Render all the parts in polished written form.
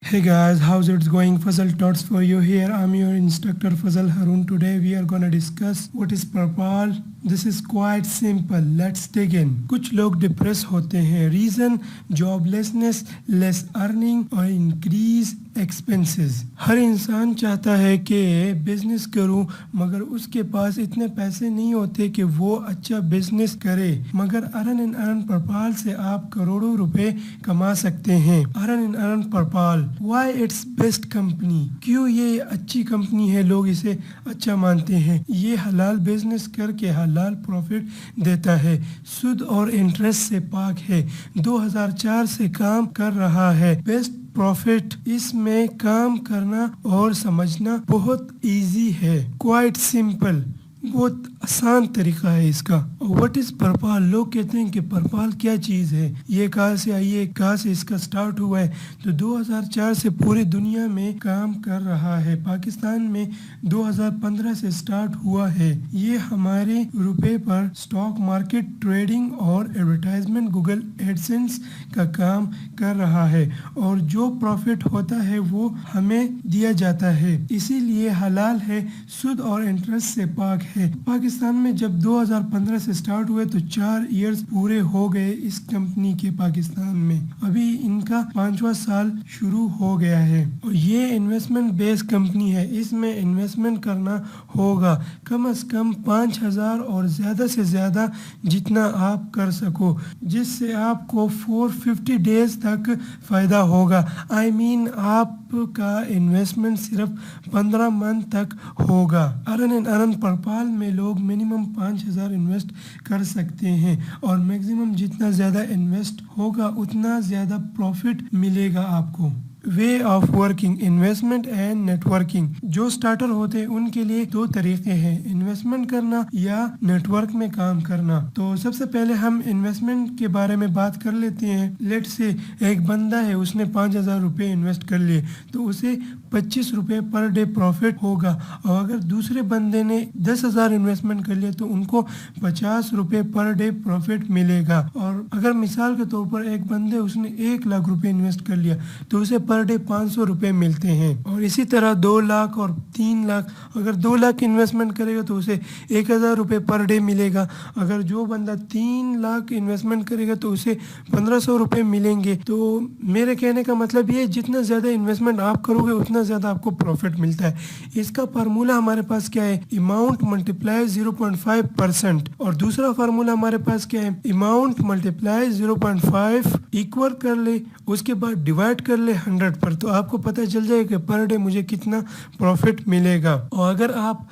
Hey guys, how's it going? Fazal Tots for you here. I'm your instructor Fazal Harun. Today we are gonna discuss what is PayPal. This is quite simple. Let's dig in. कुछ लोग depress होते हैं. Reason joblessness, less earning और increase expenses. हर इंसान चाहता है कि business करूं, मगर उसके पास इतने पैसे नहीं होते कि वो अच्छा बिजनेस करे. मगर अर्न इन अर्न PayPal से आप करोड़ों रुपए कमा सकते हैं. Earn in earn PayPal. Why it's best company? क्यों ये अच्छी कंपनी है, लोग इसे अच्छा मानते हैं? ये हलाल बिजनेस करके हलाल प्रॉफिट देता है, सूद और इंटरेस्ट से पाक है, 2004 से काम कर रहा है. Best profit. इसमें काम करना और समझना बहुत इजी है. क्वाइट सिंपल, बहुत आसान तरीका है इसका. What is PayPal? लोग कहते हैं कि PayPal क्या चीज़ है, ये कहाँ से आई है, कहाँ से इसका स्टार्ट हुआ है. तो 2004 से पूरी दुनिया में काम कर रहा है. पाकिस्तान में 2015 से स्टार्ट हुआ है. ये हमारे रुपए पर स्टॉक मार्केट, ट्रेडिंग और एडवर्टाइजमेंट, गूगल एडसेंस का काम कर रहा है, और जो प्रॉफिट होता है वो हमें दिया जाता है. इसीलिए हलाल है, सूद और इंटरेस्ट से पाक है. पाकिस्तान में जब 2015 से स्टार्ट हुए तो 4 इयर्स पूरे हो गए इस कंपनी के पाकिस्तान में. अभी इनका 5वां साल शुरू हो गया है. और ये इन्वेस्टमेंट बेस्ड कंपनी है. इसमें इन्वेस्टमेंट करना होगा कम से कम 5,000 और ज़्यादा से ज़्यादा जितना आप कर सको, जिससे आपको 450 डेज तक फ़ायदा होगा. I mean, आपका इन्वेस्टमेंट सिर्फ 15 मंथ तक होगा. अर्न इन अर्न PayPal में लोग मिनिमम 5,000 इन्वेस्ट कर सकते हैं, और मैक्सिमम जितना ज़्यादा इन्वेस्ट होगा उतना ज़्यादा प्रॉफिट मिलेगा आपको. Way of working, investment and networking. जो स्टार्टर होते हैं उनके लिए 2 तरीके हैं, इन्वेस्टमेंट करना या नेटवर्क में काम करना. तो सबसे पहले हम इन्वेस्टमेंट के बारे में बात कर लेते हैं. लेट से एक बंदा है, उसने 5,000 रुपये इन्वेस्ट कर लिए, तो उसे 25 रुपये पर डे प्रॉफिट होगा. और अगर दूसरे बंदे ने 10,000 इन्वेस्टमेंट कर लिया तो उनको 50 रुपये पर डे प्रॉफिट मिलेगा. और अगर मिसाल के तौर पर एक बंदे उसने 1 लाख रुपये इन्वेस्ट कर लिया तो उसे पर डे 500 रुपये मिलते हैं. और इसी तरह 2 लाख और 3 लाख, अगर 2 लाख इन्वेस्टमेंट करेगा तो उसे 1,000 रुपये पर डे मिलेगा. अगर जो बंदा 3 लाख इन्वेस्टमेंट करेगा तो उसे 1,500 रुपये मिलेंगे. तो मेरे कहने का मतलब ये, जितना ज़्यादा इन्वेस्टमेंट आप करोगे उतना ज़्यादा आपको प्रॉफिट मिलता है. इसका फार्मूला हमारे पास क्या है, अमाउंट मल्टीप्लाई 0.5%. और दूसरा फार्मूला हमारे पास क्या है, अमाउंट मल्टीप्लाई 0.5 इक्वल कर ले, उसके बाद डिवाइड कर ले 100 पर, तो आपको पता चल जाएगा कि पर डे मुझे कितना प्रॉफिट मिलेगा. और अगर आप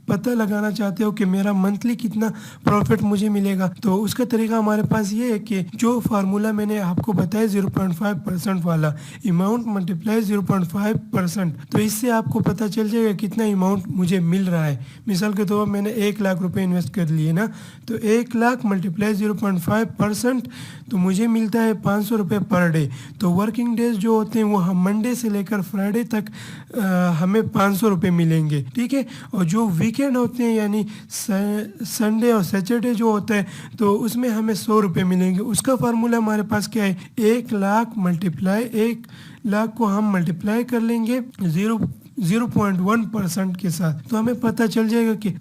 पता लगाना चाहते हो कि मेरा मंथली कितना प्रॉफिट मुझे मिलेगा, तो उसका तरीका हमारे पास ये है कि जो फार्मूला मैंने आपको बताया 0.5% वाला, अमाउंट मल्टीप्लाई 0.5%, तो इससे आपको पता चल जाएगा कितना अमाउंट मुझे मिल रहा है. मिसाल के तौर पर मैंने 1 लाख रुपए इन्वेस्ट कर लिए ना, तो 1 लाख मल्टीप्लाई 0.5%, तो मुझे मिलता है 500 रुपये पर डे. तो वर्किंग डेज जो होते हैं वो हम मंडे से लेकर फ्राइडे तक हमें 500 रुपये मिलेंगे. ठीक है. और जो वीकेंड होते हैं यानी संडे और सैटरडे जो होता है, तो उसमें हमें 100 रुपये मिलेंगे. उसका फार्मूला हमारे पास क्या है, 1 लाख मल्टीप्लाई 1 लाख को हम मल्टीप्लाई कर लेंगे 0.1% के साथ, तो हमें पता चल जाएगा कि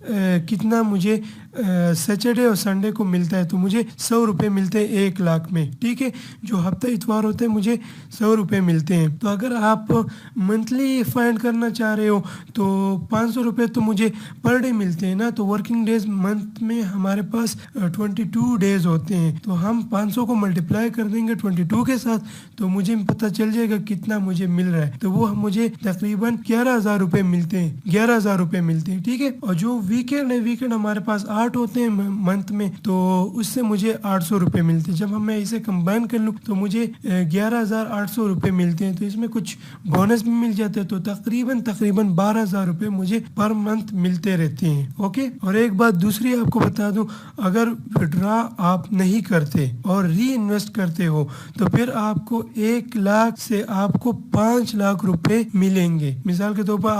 कितना मुझे सैटरडे और संडे को मिलता है. तो मुझे 100 रुपये मिलते हैं 1 लाख में. ठीक है. जो हफ्ता इतवार होते हैं मुझे 100 रुपये मिलते हैं. तो अगर आप मंथली फाइंड करना चाह रहे हो तो 500 रुपये तो मुझे पर डे मिलते हैं ना. तो वर्किंग डेज मंथ में हमारे पास 22 डेज होते हैं, तो हम 500 को मल्टीप्लाई कर देंगे 22 के साथ, तो मुझे पता चल जाएगा कितना मुझे मिल रहा है. तो वो मुझे तकरीबन 11,000 रुपये मिलते हैं, 11,000 रुपये मिलते हैं. ठीक है. और जो वीकेंड है, वीकेंड हमारे पास 8 होते हैं मंथ में, तो उससे मुझे 800 रुपये मिलते हैं. जब मैं इसे कंबाइन कर लूँ तो मुझे 11,800 रुपये मिलते हैं. तो इसमें कुछ बोनस भी मिल जाते हैं, तो तकरीबन 12,000 रुपये मुझे पर मंथ मिलते रहते हैं. ओके. और एक बात दूसरी आपको बता दूं, अगर विड्रॉ आप नहीं करते और री इन्वेस्ट करते हो तो फिर आपको 1 लाख से आपको 5 लाख रुपए मिलेंगे. मिसाल के तौर पर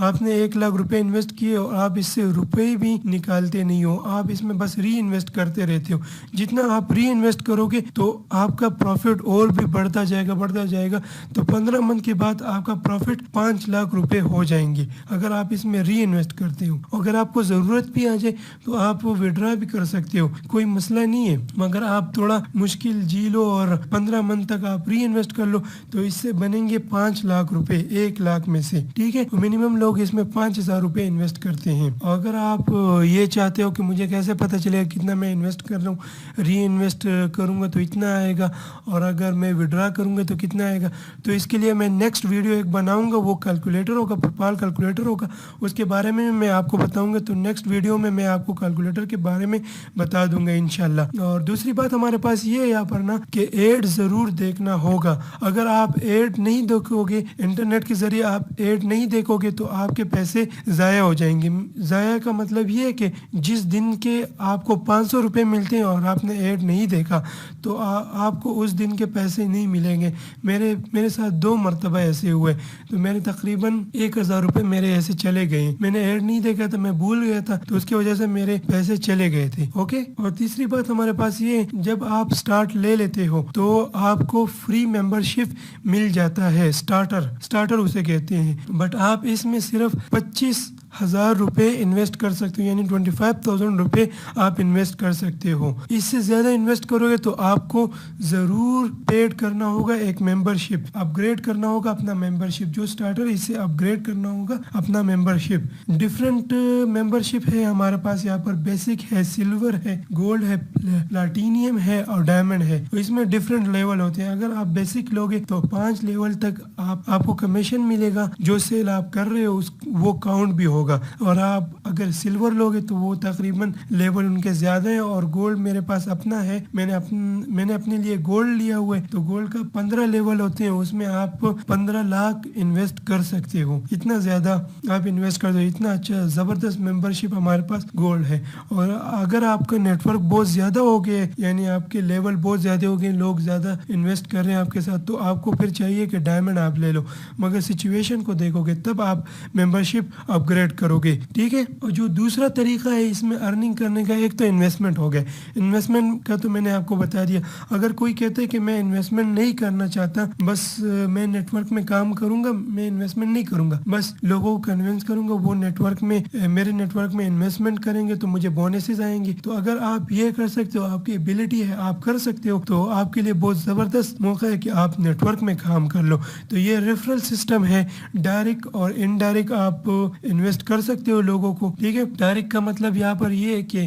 आपने 1 लाख रुपए इन्वेस्ट किए और आप इससे रुपए भी निकालते नहीं हो, आप इसमें बस री इन्वेस्ट करते रहते हो। जितना आप री इन्वेस्ट करोगे तो आपका प्रॉफिट और भी बढ़ता जाएगा। तो 15 मंथ के बाद आपका प्रॉफिट 5 लाख रुपए हो जाएंगे अगर आप इसमें री इन्वेस्ट करते हो। अगर आपको ज़रूरत भी आ जाए तो आप विड्रॉ भी कर सकते हो, कोई मसला नहीं है। मगर आप थोड़ा मुश्किल जी लो और 15 मंथ तक आप री इन्वेस्ट कर लो तो इससे बनेंगे 5 लाख रुपए 1 लाख में से, ठीक है। मिनिमम लोग इसमें 5,000 रुपए इन्वेस्ट करते हैं। अगर आप ये चाहते हो कि मुझे कैसे पता चलेगा कितना मैं इन्वेस्ट कर रहा हूँ, री इन्वेस्ट करूँगा तो इतना आएगा और अगर मैं विड्रॉ करूँगा तो कितना आएगा, तो इसके लिए मैं नेक्स्ट वीडियो एक बनाऊँगा, वो कैलकुलेटर होगा, पेपाल कैलकुलेटर होगा, उसके बारे में मैं आपको बताऊँगा। तो नेक्स्ट वीडियो में मैं आपको कैलकुलेटर के बारे में बता दूंगा इंशाल्लाह। और दूसरी बात हमारे पास ये है यहाँ पर ना कि एड ज़रूर देखना होगा। अगर आप एड नहीं देखोगे, इंटरनेट के ज़रिए आप एड नहीं देखोगे तो आपके पैसे ज़ाया हो जाएंगे। ज़ाया का मतलब ये है कि जिस दिन के आपको 500 रुपये मिलते हैं और आपने एड नहीं देखा तो आपको उस दिन के पैसे नहीं मिलेंगे। मेरे साथ 2 मरतबा ऐसे हुए, तो मेरे तकरीबन 1,000 रुपये मेरे ऐसे चले गए। मैंने एड नहीं देखा था, मैं भूल गया था, तो उसकी वजह से मेरे पैसे चले गए थे। ओके। और तीसरी बात हमारे पास ये, जब आप स्टार्ट ले लेते हो तो आपको फ्री मेंबरशिप मिल जाता है, स्टार्टर उसे कहते हैं। बट आप इसमें सिर्फ 25,000 रुपये इन्वेस्ट कर सकते हो, यानी 25,000 रुपये आप इन्वेस्ट कर सकते हो। इससे ज़्यादा इन्वेस्ट करोगे तो आपको ज़रूर पेड करना होगा एक मेंबरशिप, अपग्रेड करना होगा अपना मेंबरशिप। जो स्टार्टर है इससे अपग्रेड करना होगा अपना मेंबरशिप। डिफरेंट मेंबरशिप है हमारे पास यहाँ पर, बेसिक है, सिल्वर है, गोल्ड है, प्लैटिनियम है और डायमंड है। तो इसमें डिफरेंट लेवल होते हैं। अगर आप बेसिक लोगे तो 5 लेवल तक आपको कमीशन मिलेगा, जो सेल आप कर रहे हो वो काउंट भी होगा। और आप अगर सिल्वर लोगे तो वो तकरीबन लेवल उनके ज़्यादा है। और गोल्ड मेरे पास अपना है, मैंने अपने लिए गोल्ड लिया हुआ है, तो गोल्ड का 15 लेवल होते हैं, उसमें आप 15 लाख इन्वेस्ट कर सकते हो। इतना ज़्यादा आप इन्वेस्ट कर दो, इतना अच्छा ज़बरदस्त मेंबरशिप हमारे पास गोल्ड है। और अगर आपका नेटवर्क बहुत ज़्यादा हो गया, यानी आपके लेवल बहुत ज़्यादा हो गए, लोग ज़्यादा इन्वेस्ट कर रहे हैं आपके साथ, तो आपको फिर चाहिए कि डायमंड आप ले लो। मगर सिचुएशन को देखोगे तब आप मेंबरशिप अपग्रेड करोगे, ठीक है। और जो दूसरा तरीका है इसमें अर्निंग करने का, एक तो इन्वेस्टमेंट हो गया। इन्वेस्टमेंट का तो मैंने आपको बता दिया। अगर कोई कहते हैं कि मैं इन्वेस्टमेंट नहीं करना चाहता, बस मैं नेटवर्क में काम करूंगा, मैं इन्वेस्टमेंट नहीं करूंगा, बस लोगों को कन्विंस करूंगा वो मेरे नेटवर्क में इन्वेस्टमेंट करेंगे तो मुझे बोनसेस आएंगे। तो अगर आप ये कर सकते हो, आपकी एबिलिटी है, आप कर सकते हो, तो आपके लिए बहुत ज़बरदस्त मौका है कि आप नेटवर्क में काम कर लो। तो ये रेफरल सिस्टम है, डायरेक्ट और इनडायरेक्ट आप इन्वेस्ट कर सकते हो लोगों को, ठीक है। डायरेक्ट का मतलब यहाँ पर ये है कि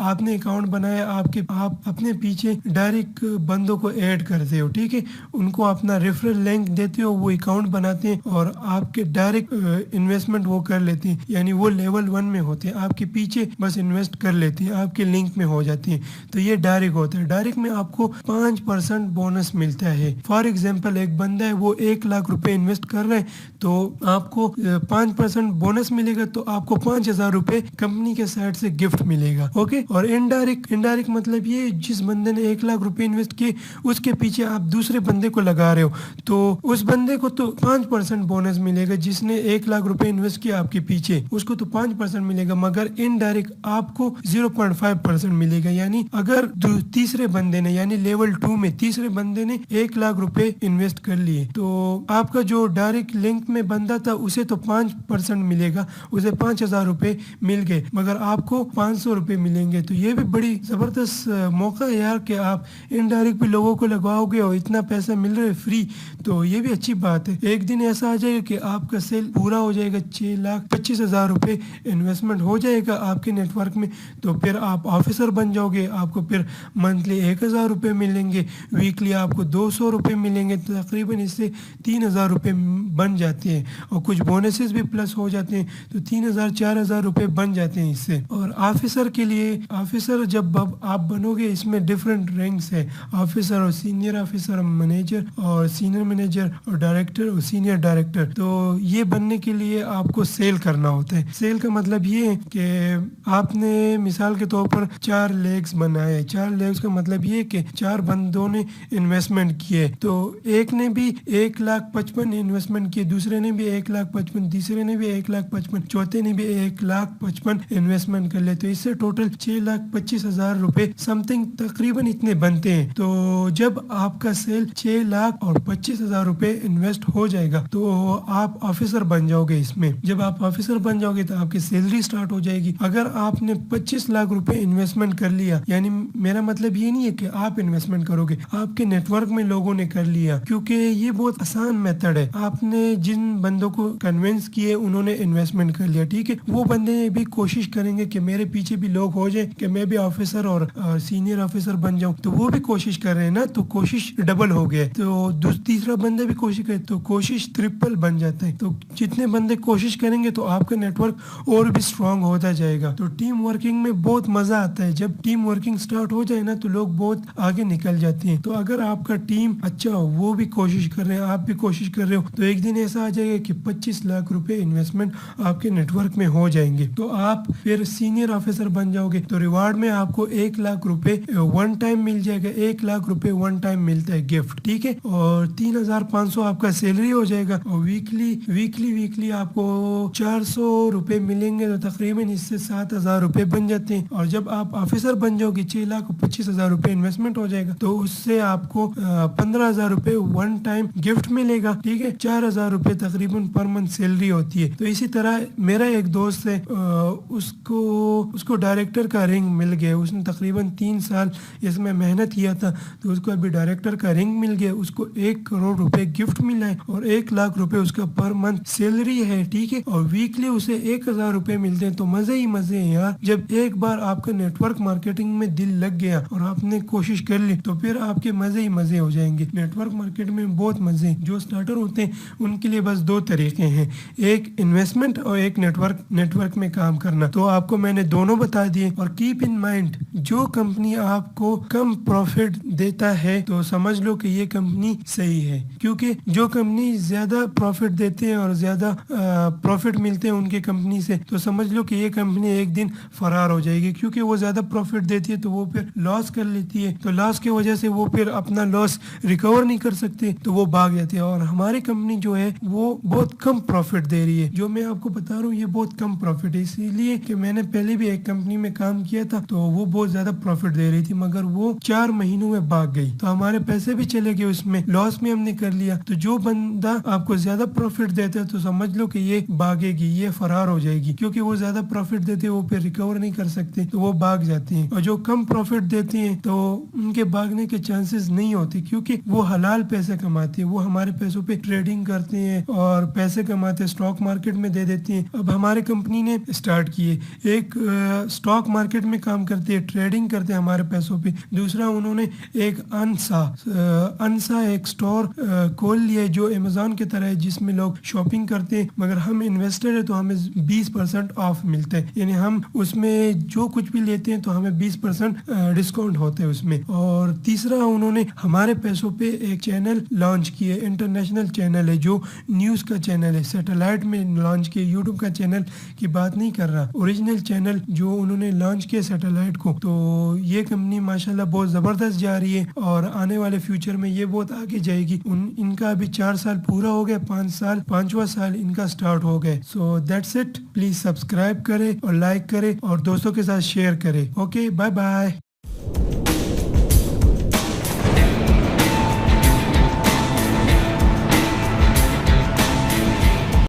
आपने अकाउंट बनाया, आप अपने पीछे डायरेक्ट बंदों को ऐड करते हो, ठीक है। उनको अपना रेफरल लिंक देते हो, वो अकाउंट बनाते हैं और आपके डायरेक्ट इन्वेस्टमेंट वो कर लेते हैं, यानी वो लेवल 1 में होते हैं, आपके पीछे बस इन्वेस्ट कर लेते हैं, आपके लिंक में हो जाती है। तो ये डायरेक्ट होता है। डायरेक्ट में आपको 5% बोनस मिलता है। फॉर एग्जाम्पल, एक बंदा है वो 1 लाख रुपए इन्वेस्ट कर रहे हैं, तो आपको 5% बोनस मिलेगा, तो आपको 5,000 रुपए कंपनी के साइड से गिफ्ट मिलेगा, ओके। और इनडायरेक्ट मतलब ये, जिस बंदे ने 1 लाख रुपए इन्वेस्ट किए उसके पीछे आप दूसरे बंदे को लगा रहे हो, तो उस बंदे को तो 5% बोनस मिलेगा। जिसने 1 लाख रुपए इन्वेस्ट किया आपके पीछे, उसको तो 5% मिलेगा, मगर इनडायरेक्ट आपको 0.5% मिलेगा। यानी अगर तीसरे बंदे ने, यानी लेवल 2 में तीसरे बंदे ने 1 लाख रुपए इन्वेस्ट कर लिए, तो आपका जो डायरेक्ट लिंक में बंदा था उसे तो 5% मिलेगा, उसे 5,000 रुपए मिल गए, मगर आपको 500 रुपए मिलेंगे। तो ये भी बड़ी जबरदस्त मौका है यार कि आप इनडायरेक्ट भी लोगों को लगाओगे और इतना पैसा मिल रहा है फ्री, तो ये भी अच्छी बात है। एक दिन ऐसा आ जाएगा कि आपका सेल पूरा हो जाएगा, 6,25,000 रुपए इन्वेस्टमेंट हो जाएगा आपके नेटवर्क में, तो फिर आप ऑफिसर बन जाओगे। आपको फिर मंथली 1,000 रुपये मिलेंगे, वीकली आपको 200 रुपये मिलेंगे, तकरीबन इससे 3,000 रुपये बन जाते हैं और कुछ बोनसेस भी प्लस हो जाते हैं। तो 3,000 4,000 रुपए बन जाते हैं इससे। और ऑफिसर के लिए, ऑफिसर जब आप बनोगे इसमें डिफरेंट रैंक्स है, ऑफिसर और सीनियर ऑफिसर, मैनेजर और सीनियर मैनेजर और डायरेक्टर और सीनियर डायरेक्टर। तो ये बनने के लिए आपको सेल करना होता है। सेल का मतलब ये है कि आपने मिसाल के तौर पर 4 लेग्स बनाए, 4 लेग्स का मतलब ये कि 4 बंदों ने इन्वेस्टमेंट किए, तो एक ने भी 1,55,000 इन्वेस्टमेंट किए, दूसरे ने भी 1,55,000, तीसरे ने भी 1,55,000, चौथे ने भी 1,55,000 इन्वेस्टमेंट कर ले, तो इससे टोटल 6,25,000 रुपए समथिंग तकरीबन इतने बनते हैं। तो जब आपका सेल 6,25,000 रुपए इन्वेस्ट हो जाएगा तो आप ऑफिसर बन जाओगे इसमें। जब आप ऑफिसर बन जाओगे तो आपकी सैलरी स्टार्ट हो जाएगी। अगर आपने 25 लाख रुपए इन्वेस्टमेंट कर लिया, यानी मेरा मतलब ये नहीं है कि आप इन्वेस्टमेंट करोगे, आपके नेटवर्क में लोगों ने कर लिया, क्योंकि ये बहुत आसान मेथड है। आपने जिन बंदों को कन्विंस किए उन्होंने इन्वेस्टमेंट कर लिया, ठीक है, वो बंदे भी कोशिश करेंगे कि मेरे पीछे भी लोग हो जाए कि मैं भी ऑफिसर और सीनियर ऑफिसर बन जाऊं, तो वो भी कोशिश कर रहे हैं ना, तो कोशिश डबल हो गया। तो तीसरा बंदा भी कोशिश करे तो कोशिश ट्रिपल बन जाता है। तो जितने बंदे कोशिश करेंगे तो आपका नेटवर्क और भी स्ट्रांग होता जाएगा। तो टीम वर्किंग में बहुत मजा आता है। जब टीम वर्किंग स्टार्ट हो जाए ना तो लोग बहुत आगे निकल जाते हैं। तो अगर आपका टीम अच्छा हो, वो भी कोशिश कर रहे हैं, आप भी कोशिश कर रहे हो, तो एक दिन ऐसा आ जाएगा कि 25 लाख रुपए इन्वेस्टमेंट आपके नेटवर्क में हो जाएंगे। तो आप फिर सीनियर ऑफिसर बन जाओगे। तो रिवार्ड में आपको 1 लाख रुपए वन टाइम मिल जाएगा, 1 लाख रुपए वन टाइम मिलता है गिफ्ट, ठीक है। और 3,500 आपका सैलरी हो जाएगा और वीकली आपको 400 रुपए मिलेंगे, तो तकरीबन इससे 7,000 रुपए बन जाते हैं। और जब आप ऑफिसर बन जाओगे 6,25,000 रुपए इन्वेस्टमेंट हो जाएगा, तो उससे आपको 15,000 रुपए वन टाइम गिफ्ट मिलेगा, ठीक है। 4,000 रुपए तकरीबन पर मंथ सैलरी होती है। तो इसी तरह मेरा एक दोस्त है, उसको डायरेक्टर का रिंग मिल गया। उसने तकरीबन 3 साल इसमें मेहनत किया था, तो उसको अभी डायरेक्टर का रिंग मिल गया। उसको 1 करोड़ रुपए गिफ्ट मिला है और 1 लाख रुपए उसका पर मंथ सैलरी है, ठीक है। और वीकली उसे 1,000 रुपए मिलते हैं। तो मजे ही मजे हैं यार। जब एक बार आपका नेटवर्क मार्केटिंग में दिल लग गया और आपने कोशिश कर ली, तो फिर आपके मजे ही मजे हो जाएंगे। नेटवर्क मार्केट में बहुत मजे हैं। जो स्टार्टर होते हैं उनके लिए बस 2 तरीके हैं, एक इन्वेस्टमेंट और एक नेटवर्क में काम करना। तो आपको मैंने दोनों बता दिए। और कीप इन माइंड, जो कंपनी आपको कम प्रॉफिट देता है तो समझ लो कि ये कंपनी सही है, क्योंकि जो कंपनी ज्यादा प्रॉफिट देते हैं और ज्यादा प्रॉफिट मिलते हैं उनके कंपनी से, तो समझ लो कि ये कंपनी एक दिन फरार हो जाएगी। क्योंकि वो ज्यादा प्रॉफिट देती है तो वो फिर लॉस कर लेती है, तो लॉस की वजह से वो फिर अपना लॉस रिकवर नहीं कर सकते, तो वो भाग जाती है। और हमारी कंपनी जो है वो बहुत कम प्रॉफिट दे रही है। जो मैं आपको बता रहा हूँ ये बहुत कम प्रॉफिट है, इसीलिए कि मैंने पहले भी एक कंपनी में काम किया था, तो वो बहुत ज्यादा प्रॉफिट दे रही थी, मगर वो 4 महीनों में भाग गई। तो हमारे पैसे भी चले गए, उसमें लॉस में हमने कर लिया। तो जो बंदा आपको ज्यादा प्रॉफिट देता है तो समझ लो कि ये भागेगी, ये फरार हो जाएगी, क्योंकि वो ज्यादा प्रॉफिट देते हैं वो फिर रिकवर नहीं कर सकते, तो वो भाग जाते हैं। और जो कम प्रॉफिट देते हैं तो उनके भागने के चांसेस नहीं होते, क्योंकि वो हलाल पैसे कमाते हैं। वो हमारे पैसों पे ट्रेडिंग करते हैं और पैसे कमाते, स्टॉक मार्केट में दे देते हैं। अब हमारे कंपनी ने स्टार्ट किए, एक स्टॉक मार्केट में काम करते हैं, ट्रेडिंग करते हैं हमारे पैसों पे। दूसरा उन्होंने एक अनसा एक स्टोर खोल लिया जो अमेज़न की तरह है, जिसमें लोग शॉपिंग करते हैं, मगर हम इन्वेस्टर है तो हमें 20% ऑफ मिलता है, यानी हम उसमें जो कुछ भी लेते हैं तो हमें 20% डिस्काउंट होता है उसमें। और तीसरा उन्होंने हमारे पैसों पे एक चैनल लॉन्च किया, इंटरनेशनल चैनल है, जो न्यूज़ का चैनल है, सैटेलाइट में लॉन्च किया, यूट्यूब का चैनल की बात नहीं कर रहा, ओरिजिनल चैनल जो उन्होंने लॉन्च किया सैटेलाइट को। तो ये कंपनी माशाल्लाह बहुत ज़बरदस्त जा रही है और आने वाले फ्यूचर में ये बहुत आगे जाएगी। इनका अभी 4 साल पूरा हो गया, 5वां साल इनका स्टार्ट हो गया। So that's it. Please subscribe करें और लाइक करें और दोस्तों के साथ शेयर करें। Okay, bye bye.